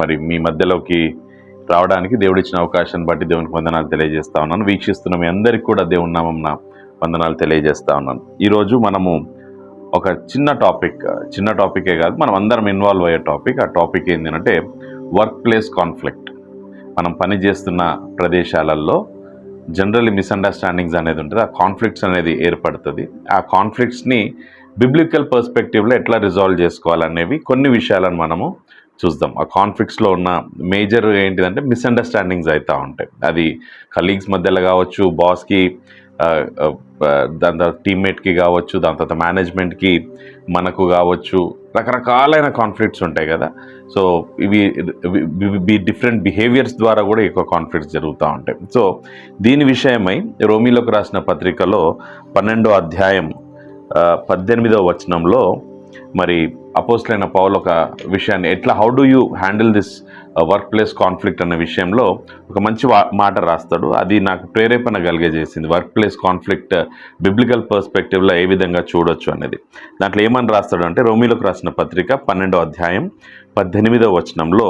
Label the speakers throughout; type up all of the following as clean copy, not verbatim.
Speaker 1: మరి మీ మధ్యలోకి రావడానికి దేవుడిచ్చిన అవకాశాన్ని బట్టి దేవునికి వందనాలు తెలియజేస్తా ఉన్నాను. వీక్షిస్తున్న మీ అందరికీ కూడా దేవుని నామమున వందనాలు తెలియజేస్తా ఉన్నాను. ఈరోజు మనము ఒక చిన్న టాపికే కాదు, మనం అందరం ఇన్వాల్వ్ అయ్యే టాపిక్. ఆ టాపిక్ ఏంటంటే వర్క్ ప్లేస్ కాన్ఫ్లిక్ట్. మనం పనిచేస్తున్న ప్రదేశాలలో జనరల్లీ మిస్అండర్స్టాండింగ్స్ అనేది ఉంటుంది. ఆ కాన్ఫ్లిక్ట్స్ అనేది ఏర్పడుతుంది. ఆ కాన్ఫ్లిక్ట్స్ని బిబ్లికల్ పర్స్పెక్టివ్లో ఎట్లా రిజాల్వ్ చేసుకోవాలనేవి కొన్ని విషయాలను మనము చూద్దాం. ఆ కాన్ఫ్లిక్ట్స్లో ఉన్న మేజర్ ఏంటిదంటే మిస్అండర్స్టాండింగ్స్ అవుతూ ఉంటాయి. అది కలీగ్స్ మధ్యలో కావచ్చు, బాస్కి, దాని తర్వాత టీమ్మేట్కి కావచ్చు, దాని తర్వాత మేనేజ్మెంట్కి మనకు కావచ్చు, రకరకాలైన కాన్ఫ్లిక్ట్స్ ఉంటాయి కదా. సో ఇవి డిఫరెంట్ బిహేవియర్స్ ద్వారా కూడా ఎక్కువ కాన్ఫ్లిక్ట్స్ జరుగుతూ ఉంటాయి. సో దీని విషయమై రోమీలకు రాసిన పత్రికలో 12వ అధ్యాయం 18వ వచనంలో మరి అపోస్తలుడైన పౌలు ఒక విషయాన్ని how do you handle this work place conflict అనే విషయంలో ఒక మంచి మాట రాస్తాడు. అది నాకు ప్రేరేపణ కలిగజేసింది. వర్క్ ప్లేస్ కాన్ఫ్లిక్ట్ బిబ్లికల్ పర్స్పెక్టివ్లో ఏ విధంగా చూడొచ్చు అనేది. దాంట్లో ఏమని రాస్తాడు అంటే, రోమీలకు రాసిన పత్రిక 12వ అధ్యాయం 18వ వచనంలో,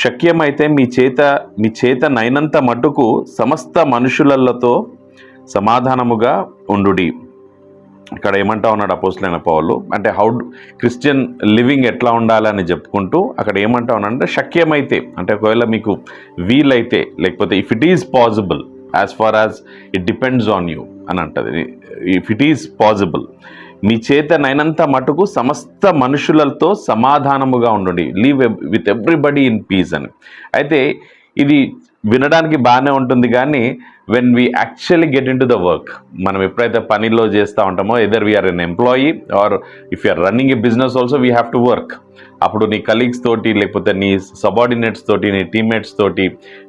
Speaker 1: శక్యమైతే మీ చేత నైనంత మటుకు సమస్త మనుషులతో సమాధానముగా ఉండుడి. ఇక్కడ ఏమంటా ఉన్నాడు అపోస్తలుడైన పౌలు అంటే క్రిస్టియన్ లివింగ్ ఎట్లా ఉండాలని చెప్పుకుంటూ అక్కడ ఏమంటా ఉన్నాడంటే, శక్యమైతే అంటే ఒకవేళ మీకు వీలైతే, లేకపోతే if it is possible, as far as it depends on you అని అంటది. ఇఫ్ ఇట్ ఈజ్ పాసిబుల్, మీ చేతనైనంత మటుకు సమస్త మనుషులతో సమాధానముగా ఉండండి, live with everybody in peace అని. అయితే ఇది వినడానికి బాగానే ఉంటుంది, కానీ when we actually get in to the work, మనం ఎప్పుడైతే పనిలో చేస్తూ ఉంటామో, either we are an employee or if you are running a business also we have to work. అప్పుడు నీ కలీగ్స్ తోటి, లేకపోతే నీ సబార్డినేట్స్ తోటి, నీ టీమ్మేట్స్ తోటి,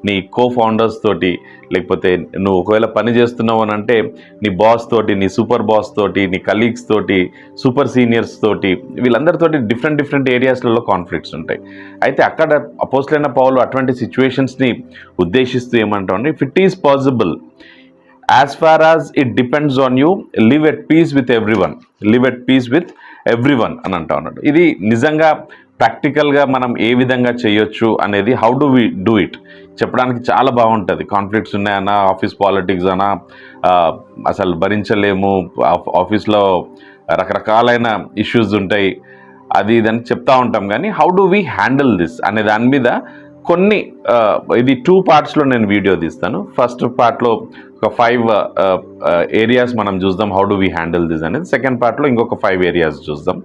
Speaker 1: నీ కో-ఫౌండర్స్ తోటి, లేకపోతే నువ్వు ఒకవేళ పని చేస్తున్నావు అని అంటే నీ బాస్ తోటి, నీ సూపర్ బాస్ తోటి, నీ కలీగ్స్ తోటి, సూపర్ సీనియర్స్ తోటి, వీళ్ళందరితోటి డిఫరెంట్ ఏరియాస్లలో కాన్ఫ్లిక్ట్స్ ఉంటాయి. అయితే అక్కడ అపోస్తలుడైన పౌలు అటువంటి సిచ్యువేషన్స్ని ఉద్దేశిస్తూ ఏమంటామంటే, if it is possible, as far as it depends on you, live at peace with everyone అని అంటా ఉన్నాడు. ఇది నిజంగా ప్రాక్టికల్గా మనం ఏ విధంగా చేయొచ్చు అనేది, how do we do it చెప్పడానికి చాలా బాగుంటుంది. కాన్ఫ్లిక్ట్స్ ఉన్నాయన్నా, ఆఫీస్ పాలిటిక్స్ అన్నా, అసలు భరించలేము, ఆఫీస్లో రకరకాలైన ఇష్యూస్ ఉంటాయి, అది ఇదని చెప్తా ఉంటాం. కానీ how do we handle this అనే దాని మీద కొన్ని ఇది 2 పార్ట్స్లో నేను వీడియో తీస్తాను. ఫస్ట్ పార్ట్లో ఒక 5 ఏరియాస్ మనం చూద్దాం, how do we handle this అనేది. సెకండ్ పార్ట్లో ఇంకొక 5 ఏరియాస్ చూద్దాం.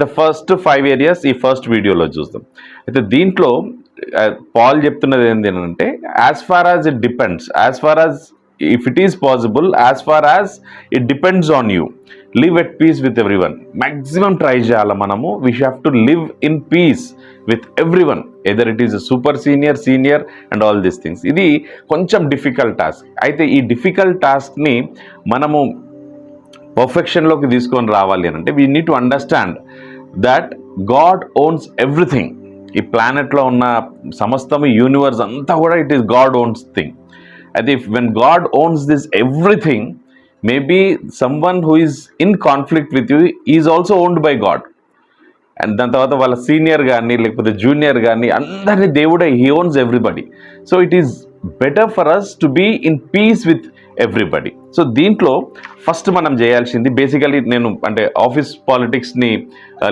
Speaker 1: ద ఫస్ట్ 5 ఏరియాస్ ఈ ఫస్ట్ వీడియోలో చూద్దాం. అయితే దీంట్లో పాల్ చెప్తున్నది ఏంటి అంటే, as far as it depends, as far as if it is possible, as far as it depends on you, live at peace with everyone. Maximum try చేయాలి మనము. We have to live in peace with everyone, either it is super senior and all these things. ఇది కొంచెం difficult task. అయితే ఈ difficult టాస్క్ని మనము పర్ఫెక్షన్లోకి తీసుకొని రావాలి అని అంటే, we need to understand that God owns everything. ఈ ప్లానెట్లో ఉన్న సమస్తము, యూనివర్స్ అంతా కూడా it is God owns thing. అయితే when God owns this everything, maybe someone who is in conflict with you is also owned by God. And దాని తర్వాత వాళ్ళ సీనియర్ కానీ, లేకపోతే జూనియర్ కానీ, అందరినీ దేవుడే, he owns everybody. So it is better for us to be in peace with everybody. So దీంట్లో first మనం చేయాల్సింది, బేసికలీ నేను అంటే ఆఫీస్ పాలిటిక్స్ని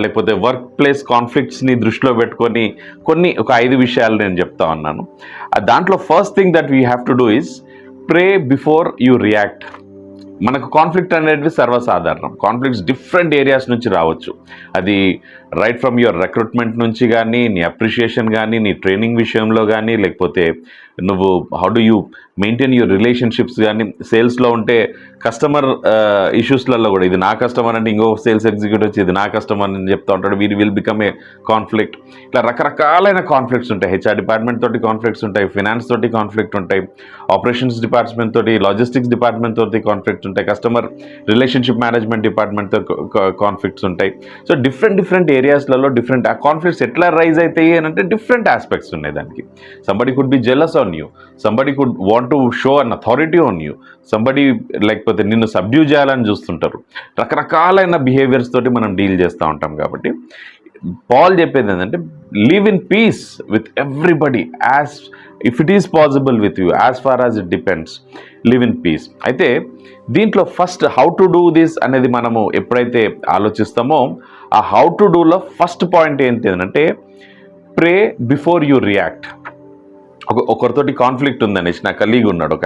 Speaker 1: లేకపోతే వర్క్ ప్లేస్ కాన్ఫ్లిక్ట్స్ని దృష్టిలో పెట్టుకొని ఒక 5 విషయాలు నేను చెప్తా ఉన్నాను. దాంట్లో first thing that we have to do is pray before you react. మనకు కాన్ఫ్లిక్ట్ అనేది సర్వసాధారణం. కాన్ఫ్లిక్ట్స్ డిఫరెంట్ ఏరియాస్ నుంచి రావచ్చు. అది రైట్ ఫ్రమ్ యువర్ రిక్రూట్మెంట్ నుంచి కానీ, నీ అప్రిషియేషన్ కానీ, నీ ట్రైనింగ్ విషయంలో కానీ, లేకపోతే నువ్వు how do you maintain your relationships కానీ, సేల్స్లో ఉంటే కస్టమర్ ఇష్యూస్లలో కూడా, ఇది నా కస్టమర్ అంటే ఇంకో సేల్స్ ఎగ్జిక్యూటివ్ వచ్చి ఇది నా కస్టమర్ అని చెప్తా ఉంటాడు, వీరి విల్ బికమ్ ఏ కాన్ఫ్లిక్ట్. ఇట్లా రకరకాలైన కాన్ఫ్లిక్ట్స్ ఉంటాయి. హెచ్ఆర్ డిపార్ట్మెంట్ తోటి కాన్ఫ్లిక్ట్స్ ఉంటాయి, ఫినాన్స్ తోటి కాన్ఫ్లిక్ట్ ఉంటాయి, ఆపరేషన్స్ డిపార్ట్మెంట్ తోటి, లాజిస్టిక్స్ డిపార్ట్మెంట్ తోటి కాన్ఫ్లిక్ట్స్ ఉంటాయి, కస్టమర్ రిలేషన్షిప్ మేనేజ్మెంట్ డిపార్ట్మెంట్తో కాన్ఫ్లిక్ట్స్ ఉంటాయి. సో డిఫరెంట్ ఏరియాస్లలో డిఫరెంట్ కాన్ఫ్లిక్ట్స్ ఎట్లా రైజ్ అవుతాయి అని అంటే డిఫరెంట్ ఆస్పెక్ట్స్ ఉన్నాయి దానికి. Somebody could be jealous on you, somebody could want to show an authority on you, somebody లేకపోతే నిన్ను సబ్డ్యూ చేయాలని చూస్తుంటారు. రకరకాలైన బిహేవియర్స్ తోటి మనం డీల్ చేస్తూ ఉంటాం. కాబట్టి పాల్ చెప్పేది ఏంటంటే live in peace with everybody as if it is possible with you as far as it depends, live in peace. అయితే దీంట్లో first how to do this అనేది మనము ఎప్పుడైతే ఆలోచిస్తామో ఆ హౌ టు డూలో ఫస్ట్ పాయింట్ ఏంటి అంటే ప్రే బిఫోర్ యూ రియాక్ట్. ఒకరితోటి కాన్ఫ్లిక్ట్ ఉందనేసి నా కలీగ్ ఉన్నాడు ఒక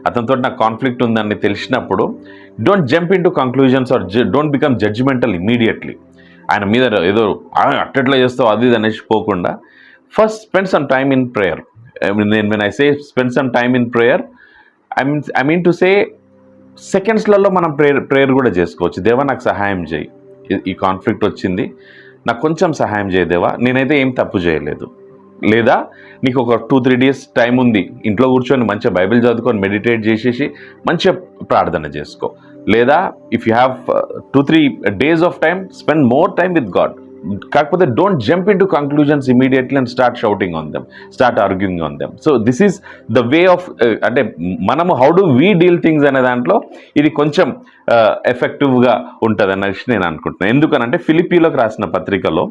Speaker 1: అతనితో నాకు కాన్ఫ్లిక్ట్ ఉందని తెలిసినప్పుడు don't jump in to conclusions or don't become judgemental immediately. ఆయన మీద ఏదో అట్టెట్లా చేస్తావు అది ఇది అనేసి పోకుండా first spend some time in prayer. When I say spend some time in prayer, I mean to say సెకండ్స్లలో మనం ప్రేయర్ కూడా చేసుకోవచ్చు. దేవా నాకు సహాయం చేయి, ఈ కాన్ఫ్లిక్ట్ వచ్చింది, నాకు కొంచెం సహాయం చేయి దేవా, నేనైతే ఏం తప్పు చేయలేదు. లేదా నీకు ఒక 2-3 days టైం ఉంది, ఇంట్లో కూర్చొని మంచిగా బైబిల్ చదువుకొని మెడిటేట్ చేసేసి మంచిగా ప్రార్థన చేసుకో. లేదా if you have 2-3 days of time, spend more time with God. కాకపోతే don't jump in to conclusions immediately and start shouting on them, start arguing on them. So this is the way of అంటే మనము how do we deal things అనే దాంట్లో ఇది కొంచెం ఎఫెక్టివ్గా ఉంటుంది అనేసి నేను అనుకుంటున్నాను. ఎందుకనంటే ఫిలిప్పీలోకి రాసిన పత్రికలో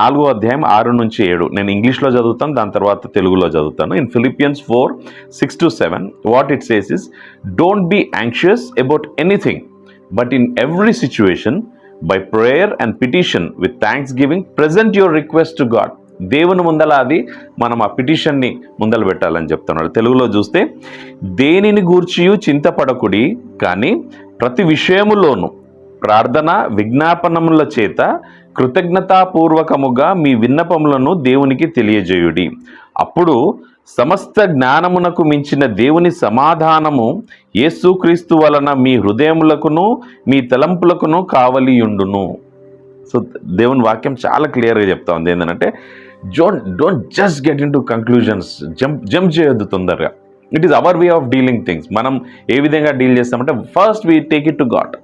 Speaker 1: 4వ అధ్యాయం 6-7 నేను ఇంగ్లీష్లో చదువుతాను, దాని తర్వాత తెలుగులో చదువుతాను. In Philippians 4:6-7 what it says is don't be anxious about anything but in every situation by prayer and petition with thanksgiving present your request to God. దేవుని ముందల అది మనం ఆ పిటిషన్ని ముందలు పెట్టాలని చెప్తున్నాడు. తెలుగులో చూస్తే దేనిని గూర్చియు చింతపడకుడి, కానీ ప్రతి విషయములోను ప్రార్థన విజ్ఞాపనముల చేత కృతజ్ఞతాపూర్వకముగా మీ విన్నపములను దేవునికి తెలియజేయుడి. అప్పుడు సమస్త జ్ఞానమునకు మించిన దేవుని సమాధానము యేసుక్రీస్తు వలన మీ హృదయములకును మీ తలంపులకును కావలియుండును. సో దేవుని వాక్యం చాలా క్లియర్గా చెప్తా ఉంది ఏంటంటే don't just get in to conclusions, jump చేయొద్దు తొందరగా. It is our way of dealing things. మనం ఏ విధంగా డీల్ చేస్తామంటే first we take it to God.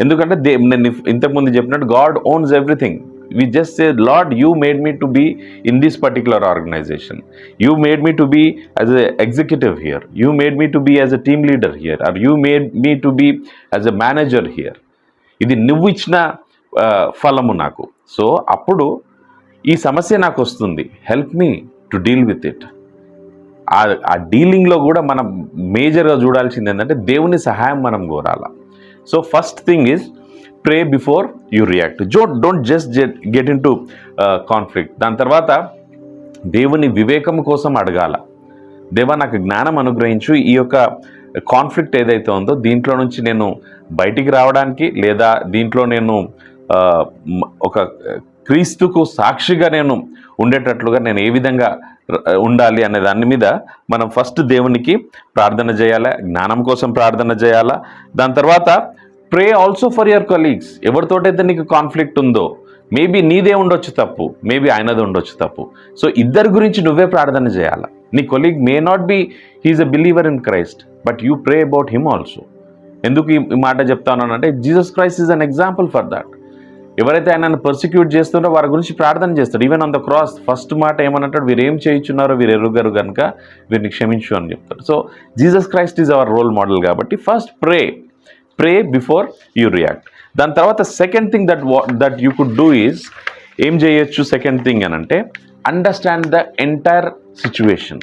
Speaker 1: ఎందుకంటే నేను ఇంతకుముందు చెప్పినట్టు God owns everything. We just say, Lord, you made me to be in this particular organization. You made me to be as an executive here. You made me to be as a team leader here. Or you made me to be as a manager here. ఇది నువ్వు ఇచ్చిన ఫలము నాకు. So అప్పుడు ఈ సమస్య నాకు వస్తుంది, help me to deal with it. ఆ డీలింగ్లో కూడా మనం మేజర్గా చూడాల్సింది ఏంటంటే దేవుని సహాయం మనం కోరాల. So first thing is pray before you react. Don't just get in to conflict. దాని తర్వాత దేవుని వివేకం కోసం అడగాల. దేవా నాకు జ్ఞానం అనుగ్రహించు, ఈ యొక్క కాన్ఫ్లిక్ట్ ఏదైతే ఉందో దీంట్లో నుంచి నేను బయటికి రావడానికి, లేదా దీంట్లో నేను ఒక క్రీస్తుకు సాక్షిగా నేను ఉండేటట్లుగా నేను ఏ విధంగా ఉండాలి అనే దాని మీద మనం ఫస్ట్ దేవునికి ప్రార్థన చేయాలా, జ్ఞానం కోసం ప్రార్థన చేయాలా. దాని తర్వాత ప్రే ఆల్సో ఫర్ యువర్ కలీగ్స్. ఎవరితోటైతే నీకు కాన్ఫ్లిక్ట్ ఉందో, మేబీ నీదే ఉండొచ్చు తప్పు, మేబీ ఆయనది ఉండొచ్చు తప్పు. సో ఇద్దరి గురించి నువ్వే ప్రార్థన చేయాలి. నీ colleague may not be he is a believer in Christ, but you pray about him also. ఎందుకు ఈ మాట చెప్తానంటే Jesus Christ is an example for that. ఎవరైతే ఆయనను పర్సిక్యూట్ చేస్తున్నారో వారి గురించి ప్రార్థన చేస్తాడు. Even on the cross first మాట ఏమనంటాడు, వీరు ఏం చేయించున్నారో వీరు ఎరుగరు కనుక వీరిని క్షమించు అని చెప్తాడు. So Jesus Christ is our role model. కాబట్టి first pray before you react. దాని తర్వాత second thing that you could do is ఏం చేయొచ్చు. సెకండ్ థింగ్ అని అంటే అండర్స్టాండ్ ద ఎంటైర్ సిచ్యువేషన్.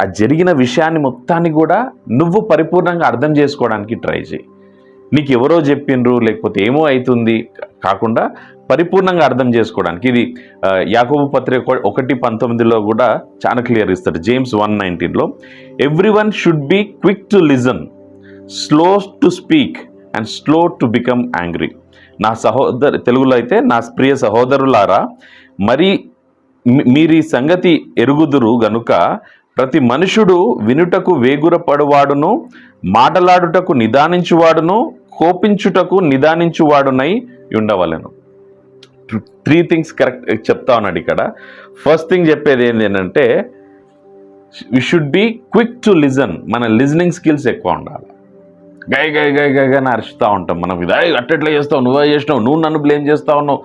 Speaker 1: ఆ జరిగిన విషయాన్ని మొత్తాన్ని కూడా నువ్వు పరిపూర్ణంగా అర్థం చేసుకోవడానికి ట్రై చేయి. నీకు ఎవరో చెప్పిండ్రు లేకపోతే ఏమో అవుతుంది కాకుండా పరిపూర్ణంగా అర్థం చేసుకోవడానికి. ఇది యాకోబు పత్రిక 1:19 కూడా చాలా క్లియర్ ఇస్తాడు. James 1:19 everyone should be quick to listen, slow to speak and slow to become angry. తెలుగులో అయితే నా ప్రియ సహోదరులారా, మరి మీరీ సంగతి ఎరుగుదురు గనుక ప్రతి మనుషుడు వినుటకు వేగురపడువాడును, మాటలాడుటకు నిదానించువాడును, కోపించుటకు నిదానించువాడునై ఉండవలెను. 3 things కరెక్ట్ చెప్తా ఉన్నాడు ఇక్కడ. ఫస్ట్ థింగ్ చెప్పేది ఏంటంటే we should be quick to listen. మన లిజనింగ్ స్కిల్స్ ఎక్కువ ఉండాలి. గై గై గై గై అని అరుస్తూ ఉంటాం మనం. ఇది అట్టెట్లా చేస్తావు, నువ్వే చేసినావు, నువ్వు నన్ను బ్లేమ్ చేస్తా ఉన్నావు.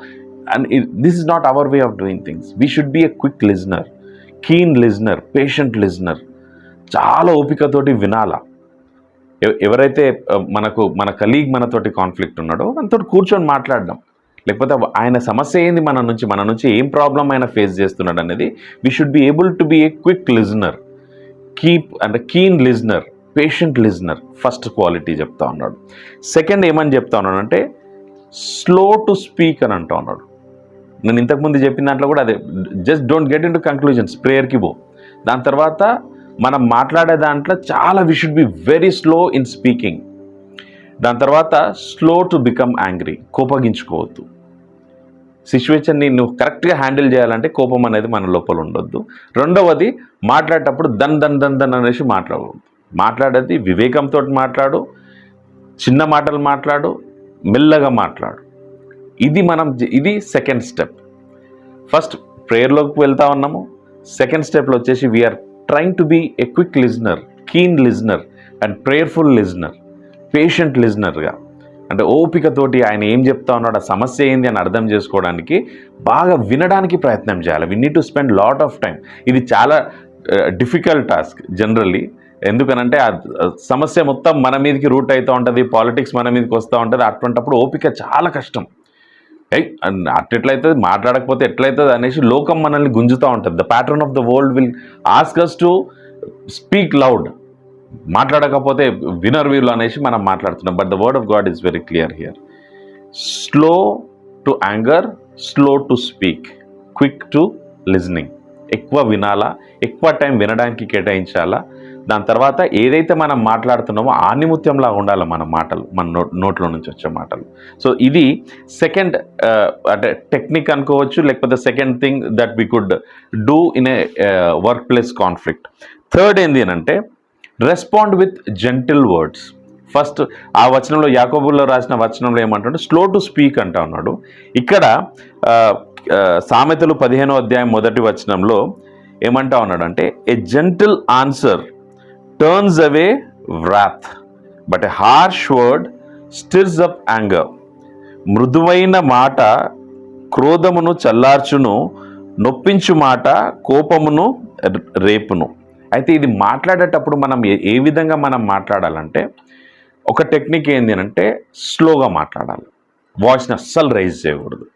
Speaker 1: And this is not our way of doing things. We should be a quick listener, keen listener, patient listener. చాలా ఓపికతోటి వినాలా. ఎవరైతే మన కలీగ్ మనతోటి కాన్ఫ్లిక్ట్ ఉన్నాడో మనతో కూర్చొని మాట్లాడడం. లేకపోతే ఆయన సమస్య ఏంది, మన నుంచి ఏం ప్రాబ్లం ఆయన ఫేస్ చేస్తున్నాడు అనేది we should be able to be A quick listener, keen listener, patient listener. First quality చెప్తా ఉన్నాడు. సెకండ్ ఏమని చెప్తా ఉన్నాడు అంటే స్లో టు స్పీక్ అని అంటా ఉన్నాడు. నేను ఇంతకుముందు చెప్పిన దాంట్లో కూడా అదే, just don't get in to conclusions, ప్రేయర్కి పో. దాని తర్వాత మనం మాట్లాడే దాంట్లో చాలా we should be very slow in speaking. దాని తర్వాత స్లో టు బికమ్ యాంగ్రీ, కోపగించుకోవద్దు. సిచ్యువేషన్ని నువ్వు కరెక్ట్గా హ్యాండిల్ చేయాలంటే కోపం అనేది మన లోపల ఉండొద్దు. రెండవది, మాట్లాడేటప్పుడు దన్ దన్ దన్ దన్ అనేసి మాట్లాడకూడదు. మాట్లాడేది వివేకంతో మాట్లాడు, చిన్న మాటలు మాట్లాడు, మెల్లగా మాట్లాడు. ఇది సెకండ్ స్టెప్. ఫస్ట్ ప్రేయర్లోకి వెళ్తా ఉన్నాము. సెకండ్ స్టెప్లో వచ్చేసి we are trying to be a quick listener, keen listener and prayerful listener, patient లిజనర్గా. అంటే ఓపికతోటి ఆయన ఏం చెప్తా ఉన్నాడు, ఆ సమస్య ఏంది అని అర్థం చేసుకోవడానికి బాగా వినడానికి ప్రయత్నం చేయాలి. We need to spend lot of time. ఇది చాలా డిఫికల్ట్ టాస్క్ జనరల్లీ. ఎందుకనంటే ఆ సమస్య మొత్తం మన మీదకి రూట్ అవుతూ ఉంటుంది, పాలిటిక్స్ మన మీదకి వస్తూ ఉంటుంది. అటువంటిప్పుడు ఓపిక చాలా కష్టం. అట్లయితుంది, మాట్లాడకపోతే ఎట్లయితుంది అనేసి లోకం మనల్ని గుంజుతూ ఉంటుంది. The pattern of the world will ask us to speak loud. మాట్లాడకపోతే వినర్ వీళ్ళు అనేసి మనం మాట్లాడుతున్నాం. But the word of God is very clear here. Slow to anger, slow to speak, quick to listening. ఎక్కువ వినాలా, ఎక్కువ టైం వినడానికి కేటాయించాలా. దాని తర్వాత ఏదైతే మనం మాట్లాడుతున్నామో ఆనిముత్యంలా ఉండాలి మన మాటలు, మన నోట్లో నుంచి వచ్చే మాటలు. సో ఇది సెకండ్ అంటే టెక్నిక్ అనుకోవచ్చు, లేకపోతే second thing that we could do in a work place conflict. Third ఏంది అంటే respond with gentle words. First ఆ వచనంలో, యాకోబులో రాసిన వచనంలో ఏమంటాడు, స్లో టు స్పీక్ అంటా ఉన్నాడు. ఇక్కడ సామెతలు 15వ అధ్యాయం 1వ వచనంలో ఏమంటా ఉన్నాడు అంటే a gentle answer turns away wrath but a harsh word stirs up anger. మృదువైన మాట క్రోధమును చల్లార్చును, నొప్పించు మాట కోపమును రేపును. అయితే ఇది మాట్లాడేటప్పుడు మనం ఏ విధంగా మనం మాట్లాడాలంటే, ఒక టెక్నిక్ ఏంటి అంటే స్లోగా మాట్లాడాలి. వాయిస్ని అస్సలు రైజ్ చేయకూడదు.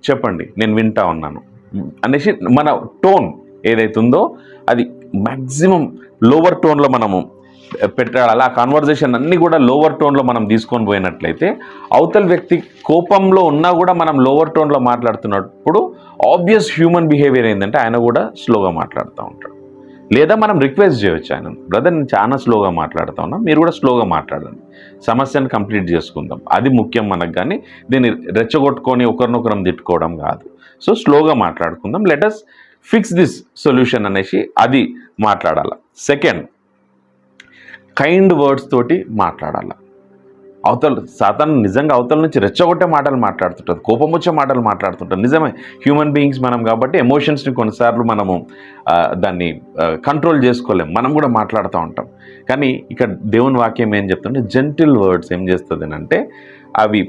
Speaker 1: చెప్పండి నేను వింటా ఉన్నాను అనేసి మన టోన్ ఏదైతే ఉందో అది మ్యాక్సిమం లోవర్ టోన్లో మనము పెట్టాలి. ఆ కాన్వర్జేషన్ అన్నీ కూడా లోవర్ టోన్లో మనం తీసుకొని పోయినట్లయితే అవతల వ్యక్తి కోపంలో ఉన్నా కూడా మనం లోవర్ టోన్లో మాట్లాడుతున్నప్పుడు ఆబ్వియస్ హ్యూమన్ బిహేవియర్ ఏంటంటే ఆయన కూడా స్లోగా మాట్లాడుతూ ఉంటాడు. లేదా మనం రిక్వెస్ట్ చేయొచ్చు ఆయన, బ్రదర్ నేను చాలా స్లోగా మాట్లాడుతూ ఉన్నా, మీరు కూడా స్లోగా మాట్లాడండి, సమస్యను కంప్లీట్ చేసుకుందాం. అది ముఖ్యం మనకు, కానీ దీన్ని రెచ్చగొట్టుకొని ఒకరినొకరం తిట్టుకోవడం కాదు. సో స్లోగా మాట్లాడుకుందాం, let us fix this solution అనేసి అది మాట్లాడాలి. సెకండ్, కైండ్ వర్డ్స్ తోటి మాట్లాడాలి. సాతాను నిజంగా అవతల నుంచి రెచ్చగొట్టే మాటలు మాట్లాడుతుంటుంది, కోపం వచ్చే మాటలు మాట్లాడుతుంటుంది. నిజమే, హ్యూమన్ బీయింగ్స్ మనం కాబట్టి ఎమోషన్స్ని కొన్నిసార్లు మనము దాన్ని కంట్రోల్ చేసుకోలేము, మనం కూడా మాట్లాడుతూ ఉంటాం. కానీ ఇక్కడ దేవుని వాక్యం ఏం చెప్తుంటే జెంటిల్ వర్డ్స్ ఏం చేస్తుంది అంటే అవి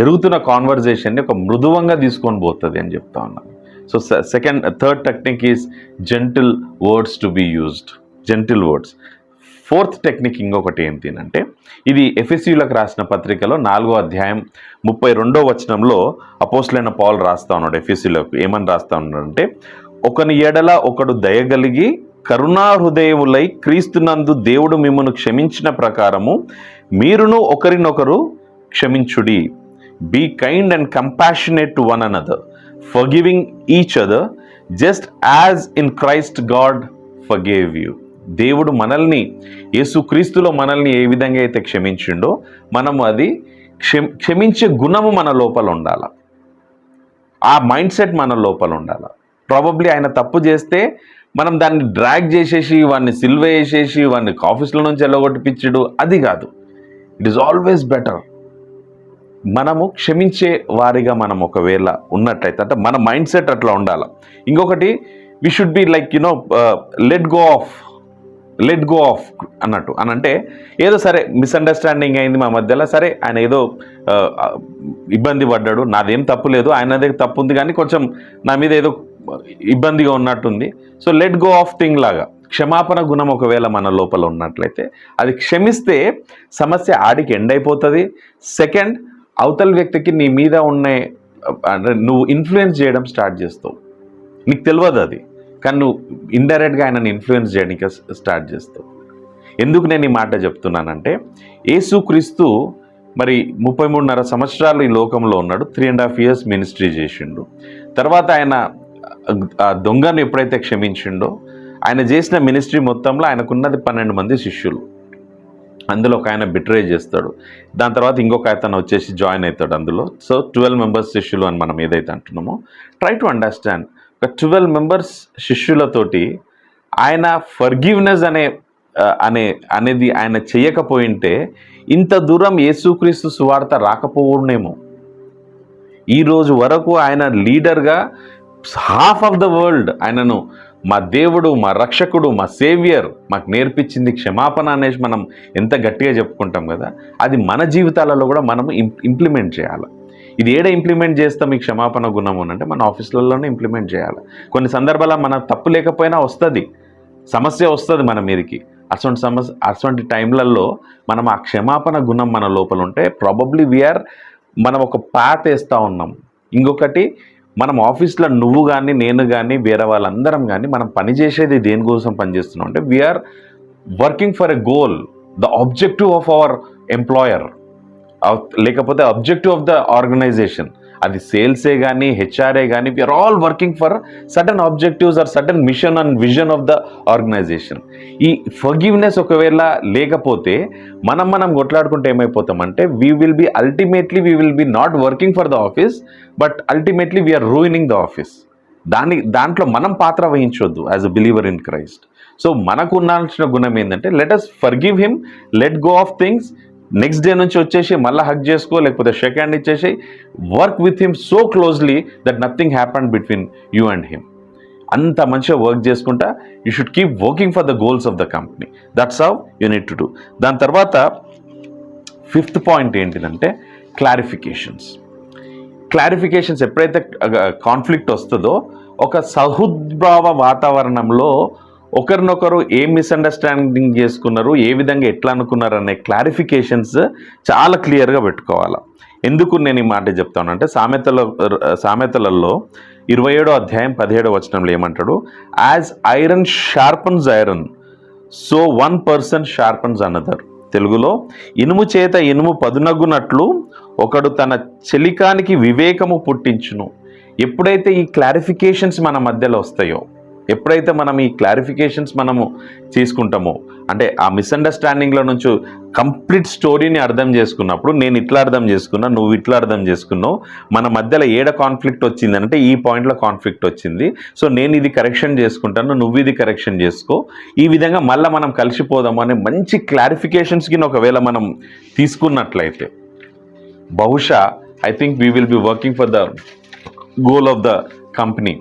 Speaker 1: జరుగుతున్న కాన్వర్జేషన్ని ఒక మృదువంగా తీసుకొని పోతుంది అని చెప్తా ఉన్నాను. So third technique is gentle words to be used, gentle words. Fourth technique ఇంకొకటి ఏంటి అంటే, ఇది ఎఫెసీయులకు రాసిన పత్రికలో 4వ అధ్యాయం 32వ వచనంలో అపోస్తలుడైన పౌలు రాస్తా ఉన్నాడు. ఎఫెసీయులకు ఏమని రాస్తా ఉన్నాడంటే, ఒకని ఎడల ఒకడు దయగలిగి కరుణా హృదయములై క్రీస్తునందు దేవుడు మిమ్మును క్షమించిన ప్రకారము మీరును ఒకరినొకరు క్షమించుడి. Be kind and compassionate to one another, forgiving each other just as in Christ God forgave you. దేవుడు మనల్ని, యేసుక్రీస్తులో మనల్ని ఏ విధంగా అయితే క్షమించిండో మనము అది క్షమించే గుణము మన లోపల ఉండాలి, ఆ మైండ్ సెట్ మన లోపల ఉండాలి. ప్రాబబ్లీ ఆయన తప్పు చేస్తే మనం దాన్ని డ్రాగ్ చేసేసి వాడిని సిల్వ వేసేసి వాడిని ఆఫీస్లో నుంచి ఎల్లగొట్టిపించడు, అది కాదు. ఇట్ ఈస్ ఆల్వేస్ బెటర్ మనము క్షమించే వారిగా మనం ఒకవేళ ఉన్నట్లయితే, అంటే మన మైండ్ సెట్ అట్లా ఉండాలి. ఇంకొకటి, we should be like let go of అన్నట్టు. అనంటే ఏదో సరే మిస్అండర్స్టాండింగ్ అయింది మా మధ్యలో, సరే ఆయన ఏదో ఇబ్బంది పడ్డాడు, నాదేం తప్పు లేదు, ఆయనదే తప్పు ఉంది, కానీ కొంచెం నా మీద ఏదో ఇబ్బందిగా ఉన్నట్టుంది. So let go of thing లాగా క్షమాపణ గుణం ఒకవేళ మన లోపల ఉన్నట్లయితే అది క్షమిస్తే సమస్య ఆడికి ఎండ్ అయిపోతుంది. సెకండ్, అవతల వ్యక్తికి నీ మీద ఉన్న అంటే నువ్వు ఇన్ఫ్లుయెన్స్ చేయడం స్టార్ట్ చేస్తావు. నీకు తెలియదు అది, కానీ నువ్వు ఇండైరెక్ట్గా ఆయనను ఇన్ఫ్లుయెన్స్ చేయడానికి స్టార్ట్ చేస్తావు. ఎందుకు నేను ఈ మాట చెప్తున్నానంటే, యేసుక్రీస్తు మరి 33.5 సంవత్సరాలు ఈ లోకంలో ఉన్నాడు. 3.5 years మినిస్ట్రీ చేసిండు. తర్వాత ఆయన ఆ దొంగను ఎప్పుడైతే క్షమించిండో, ఆయన చేసిన మినిస్ట్రీ మొత్తంలో ఆయనకున్నది 12 మంది శిష్యులు. అందులో ఒక ఆయన బిట్రే చేస్తాడు. దాని తర్వాత ఇంకొక అతను వచ్చేసి జాయిన్ అవుతాడు అందులో. సో 12 members శిష్యులు అని మనం ఏదైతే అంటున్నామో, ట్రై టు అండర్స్టాండ్. ఒక 12 members శిష్యులతోటి ఆయన ఫర్గివ్నెస్ అనేది ఆయన చేయకపోయింటే ఇంత దూరం యేసుక్రీస్తు సువార్త రాకపోవునేమో. ఈరోజు వరకు ఆయన లీడర్గా హాఫ్ ఆఫ్ ద వరల్డ్ ఆయనను మా దేవుడు, మా రక్షకుడు, మా సేవియర్ మాకు నేర్పించింది క్షమాపణ అనేసి మనం ఎంత గట్టిగా చెప్పుకుంటాం కదా, అది మన జీవితాలలో కూడా మనం ఇంప్లిమెంట్ చేయాలి. ఇది ఏడ ఇంప్లిమెంట్ చేస్తాం ఈ క్షమాపణ గుణము అంటే మన ఆఫీసులలోనే ఇంప్లిమెంట్ చేయాలి. కొన్ని సందర్భాల్లో మన తప్పు లేకపోయినా వస్తుంది, సమస్య వస్తుంది మన మీదకి. అటువంటి టైంలలో మనం ఆ క్షమాపణ గుణం మన లోపల ఉంటే ప్రాబబ్లీ మనం ఒక పాత్ వేస్తూ ఉన్నాం. ఇంకొకటి, మనం ఆఫీస్లో నువ్వు కానీ నేను కానీ వేరే వాళ్ళందరం కానీ మనం పనిచేసేది దేనికోసం పనిచేస్తున్నాం అంటే we are working for a goal, the objective of our employer, లేకపోతే ఆబ్జెక్టివ్ ఆఫ్ ద ఆర్గనైజేషన్. అది సేల్సే కానీ హెచ్ఆర్ఏ కానీ, we are all working for certain objectives or certain mission and vision of the organisation. ఈ ఫర్గివ్నెస్ ఒకవేళ లేకపోతే మనం కొట్లాడుకుంటే ఏమైపోతామంటే we will be not working for the office, but ultimately we are ruining the office. దాంట్లో మనం పాత్ర వహించొద్దు as a believer in Christ. So మనకు ఉండాల్సిన గుణం ఏంటంటే let us forgive him, let go of things. Next day నుంచి వచ్చేసి మళ్ళీ హక్ చేసుకో, లేకపోతే షేక్ హ్యాండ్ ఇచ్చేసి work with him so closely that nothing happen between you and him. అంత మంచిగా వర్క్ చేసుకుంటా you should keep working for the goals of the company. That's how you need to do. దాని తర్వాత 5th point ఏంటిదంటే clarifications. ఎప్పుడైతే conflict వస్తుందో ఒక సహృద్భావ వాతావరణంలో ఒకరినొకరు ఏ మిస్అండర్స్టాండింగ్ చేసుకున్నారు, ఏ విధంగా ఎట్లా అనుకున్నారు అనే క్లారిఫికేషన్స్ చాలా క్లియర్గా పెట్టుకోవాలి. ఎందుకు నేను ఈ మాట చెప్తానంటే సామెతలలో 27వ అధ్యాయం 17వ వచనంలో ఏమంటాడు, as iron sharpens iron so one person sharpens another. తెలుగులో, ఇనుము చేత ఇనుము పదునగునట్లు ఒకడు తన చెలికానికి వివేకము పుట్టించును. ఎప్పుడైతే ఈ క్లారిఫికేషన్స్ మన మధ్యలో వస్తాయో, ఎప్పుడైతే మనం ఈ క్లారిఫికేషన్స్ మనము తీసుకుంటామో, అంటే ఆ మిస్అండర్స్టాండింగ్లో నుంచి కంప్లీట్ స్టోరీని అర్థం చేసుకున్నప్పుడు, నేను ఇట్లా అర్థం చేసుకున్నా, నువ్వు ఇట్లా అర్థం చేసుకున్నావు, మన మధ్యలో ఏడ కాన్ఫ్లిక్ట్ వచ్చింది అంటే ఈ పాయింట్లో కాన్ఫ్లిక్ట్ వచ్చింది, సో నేను ఇది కరెక్షన్ చేసుకుంటాను, నువ్వు ఇది కరెక్షన్ చేసుకో, ఈ విధంగా మళ్ళీ మనం కలిసిపోదాము అనే మంచి క్లారిఫికేషన్స్కి ఒకవేళ మనం తీసుకున్నట్లయితే బహుశా I think we will be working for the goal of the company.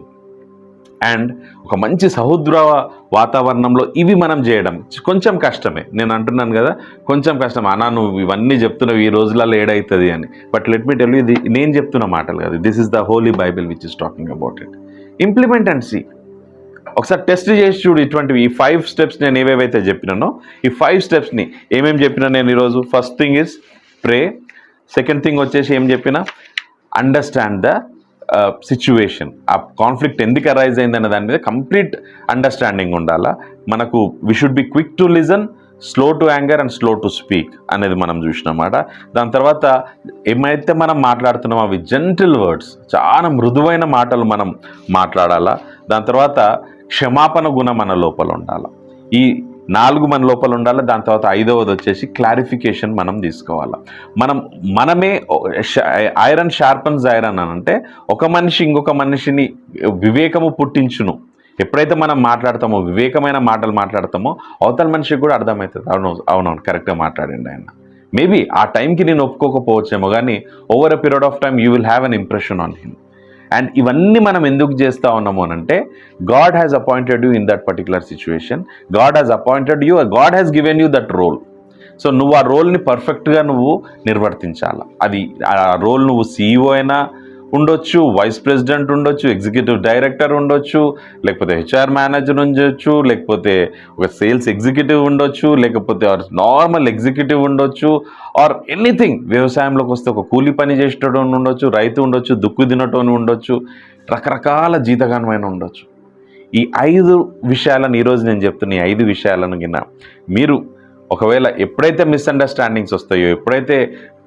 Speaker 1: And ఒక మంచి సహృద్భావ వాతావరణంలో ఇవి మనం చేయడం కొంచెం కష్టమే. నేను అంటున్నాను కదా, కొంచెం కష్టం. అన్నా నువ్వు ఇవన్నీ చెప్తున్నావు, ఈ రోజులలో ఏడవుతుంది అని. But let me tell you, ఇది నేను చెప్తున్న మాటలు కాదు, this is the holy Bible which is talking about it. Implement and see. ఒకసారి టెస్ట్ చేసి చూడు. ఇటువంటివి ఈ 5 steps నేను ఏవేవైతే చెప్పినానో, ఈ 5 stepsని ఏమేమి చెప్పినా నేను ఈరోజు, first thing is pray. Second thing వచ్చేసి ఏం చెప్పినా, అండర్స్టాండ్ ద సిచ్యువేషన్. ఆ కాన్ఫ్లిక్ట్ ఎందుకు అరైజ్ అయింది అనే దాని మీద కంప్లీట్ అండర్స్టాండింగ్ ఉండాలా మనకు. We should be quick to listen, slow to anger and slow to speak అనేది మనం చూసినమాట. దాని తర్వాత ఏమైతే మనం మాట్లాడుతున్నామో అవి జెంటిల్ వర్డ్స్, చాలా మృదువైన మాటలు మనం మాట్లాడాలా. దాని తర్వాత క్షమాపణ గుణం మన లోపల ఉండాలి. ఈ 4 మన లోపల ఉండాలి. దాని తర్వాత 5వది వచ్చేసి క్లారిఫికేషన్ మనం తీసుకోవాలి. మనమే ఐరన్ షార్పన్స్ ఐరన్ అని అంటే, ఒక మనిషి ఇంకొక మనిషిని వివేకము పుట్టించును. ఎప్పుడైతే మనం మాట్లాడతామో, వివేకమైన మాటలు మాట్లాడతామో, అవతల మనిషికి కూడా అర్థమవుతుంది, అవునవును కరెక్ట్గా మాట్లాడండి ఆయన. మేబీ ఆ టైంకి నేను ఒప్పుకోకపోవచ్చేమో, కానీ over a period of time you will have an impression on him. And ఇవన్నీ మనం ఎందుకు చేస్తూ ఉన్నాము అని అంటే, God has appointed you in that particular situation, God has appointed you, God has given you that role. So నువ్వు ఆ రోల్ని పర్ఫెక్ట్గా నువ్వు నిర్వర్తించాలి. అది ఆ రోల్ నువ్వు CEO అయినా, ఉండొచ్చు, వైస్ ప్రెసిడెంట్ ఉండొచ్చు, ఎగ్జిక్యూటివ్ డైరెక్టర్ ఉండొచ్చు, లేకపోతే హెచ్ఆర్ మేనేజర్ ఉండొచ్చు, లేకపోతే ఒక సేల్స్ ఎగ్జిక్యూటివ్ ఉండొచ్చు, లేకపోతే నార్మల్ ఎగ్జిక్యూటివ్ ఉండొచ్చు, ఆర్ ఎనీథింగ్. వ్యవసాయంలోకి వస్తే ఒక కూలి పని చేసేటోడు ఉండొచ్చు, రైతు ఉండొచ్చు, దుక్కు తినటోని ఉండొచ్చు, రకరకాల జీతగానమైన ఉండొచ్చు. ఈ 5 విషయాలను ఈరోజు నేను చెప్తున్న ఈ 5 విషయాలను గిన్న మీరు ఒకవేళ ఎప్పుడైతే మిస్అండర్స్టాండింగ్స్ వస్తాయో, ఎప్పుడైతే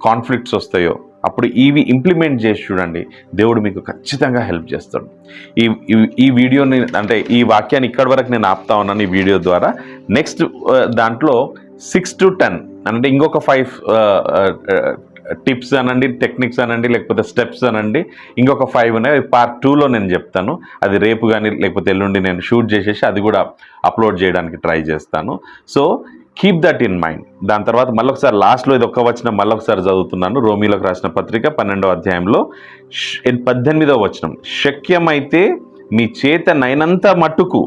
Speaker 1: కాన్ఫ్లిక్ట్స్ వస్తాయో, అప్పుడు ఇవి ఇంప్లిమెంట్ చేసి చూడండి, దేవుడు మీకు ఖచ్చితంగా హెల్ప్ చేస్తాడు. ఈ వీడియోని అంటే ఈ వాక్యాన్ని ఇక్కడి వరకు నేను ఆపుతా ఉన్నాను ఈ వీడియో ద్వారా. నెక్స్ట్ దాంట్లో 6 to 10 అంటే ఇంకొక 5 టిప్స్ అనండి, టెక్నిక్స్ అనండి, లేకపోతే స్టెప్స్ అనండి, ఇంకొక 5 ఉన్నాయి. పార్ట్ 2లో నేను చెప్తాను. అది రేపు కానీ లేకపోతే ఎల్లుండి నేను షూట్ చేసేసి అది కూడా అప్లోడ్ చేయడానికి ట్రై చేస్తాను. So keep that in mind. దాని తర్వాత మళ్ళొకసారి లాస్ట్లో ఇది ఒక్క వచనం మళ్ళొకసారి చదువుతున్నాను. రోమీలకు రాసిన పత్రిక 12వ అధ్యాయంలో 18వ వచనం, శక్యమైతే మీ చేతనైనంత మట్టుకు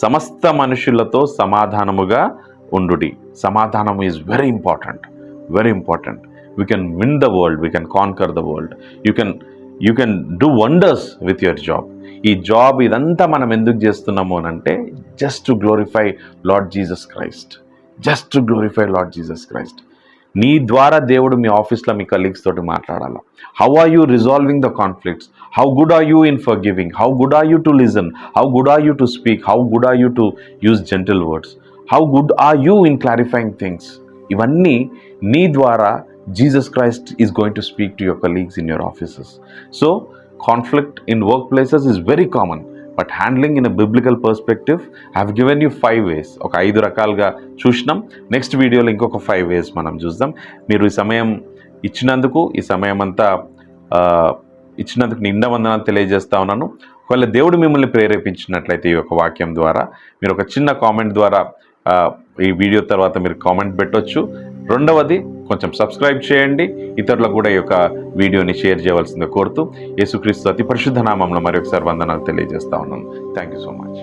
Speaker 1: సమస్త మనుషులతో సమాధానముగా ఉండుడి. సమాధానం is very important, very important. We can win the world, we can conquer the world. You can do wonders with your job. ఈ జాబ్ ఇదంతా మనం ఎందుకు చేస్తున్నాము అని అంటే just to glorify Lord Jesus Christ, just to glorify Lord Jesus Christ. నీ ద్వారా దేవుడు మీ ఆఫీస్లో మీ కలీగ్స్ తోటి మాట్లాడాలి. How are you resolving the conflicts? How good are you in forgiving? How good are you to listen? How good are you to speak? How good are you to use gentle words? How good are you in clarifying things? ఇవన్నీ నీ ద్వారా Jesus Christ is going to speak to your colleagues in your offices. So, conflict in workplaces is very common, but handling in a biblical perspective, I have given you 5 ways. ఒక 5 రకాలుగా చూసినాం. Next వీడియోలో ఇంకొక 5 ways మనం చూద్దాం. మీరు ఈ సమయం ఇచ్చినందుకు, ఈ సమయం అంతా ఇచ్చినందుకు నిండా వందనాలు తెలియజేస్తా ఉన్నాను. ఒకవేళ దేవుడు మిమ్మల్ని ప్రేరేపించినట్లయితే ఈ యొక్క వాక్యం ద్వారా మీరు ఒక చిన్న కామెంట్ ద్వారా ఈ వీడియో తర్వాత మీరు కామెంట్ పెట్టొచ్చు. రెండవది, కొంచెం సబ్స్క్రైబ్ చేయండి. ఇతరులకు కూడా ఈ యొక్క వీడియోని షేర్ చేయవలసిందిగా కోరుతూ యేసుక్రీస్తు అతి పరిశుద్ధ నామంలో మరొకసారి వందనాలు తెలియజేస్తా ఉన్నాను. Thank you so much.